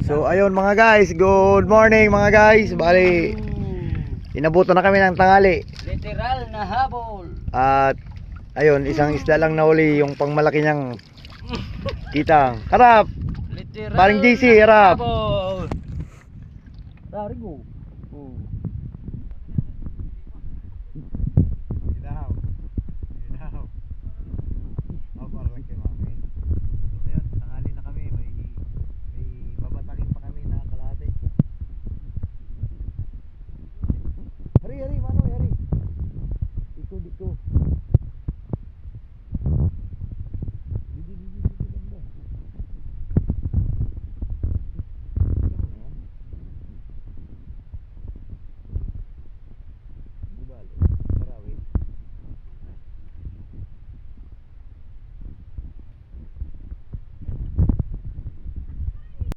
So ayun mga guys, good morning mga guys. Bali, inabuto na kami ng tanghali. Literal na habol. At ayun, isang isda lang nahuli, yung pangmalaki niyang kitang. Harap! Literal Paring JC, na harap! habol. Dari ko. Oh. Hari, hari, mano, hari. Diko, diko.